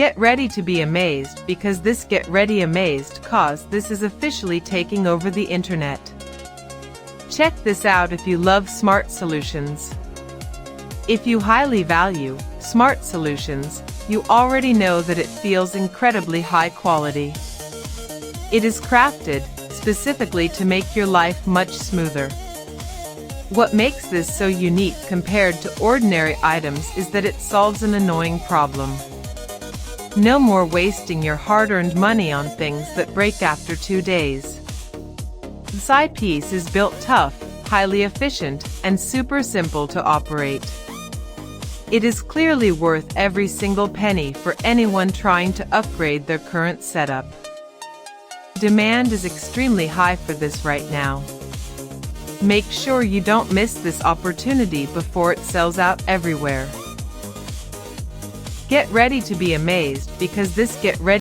Get ready to be amazed because this Get Ready Amazed cause this is officially taking over the internet. Check this out if you love smart solutions. If you highly value smart solutions, you already know that it feels incredibly high quality. It is crafted specifically to make your life much smoother. What makes this so unique compared to ordinary items is that it solves an annoying problem. No more wasting your hard-earned money on things that break after 2 days. This eyepiece is built tough, highly efficient, and super simple to operate. It is clearly worth every single penny for anyone trying to upgrade their current setup. Demand is extremely high for this right now. Make sure you don't miss this opportunity before it sells out everywhere. Get ready to be amazed because this Get Ready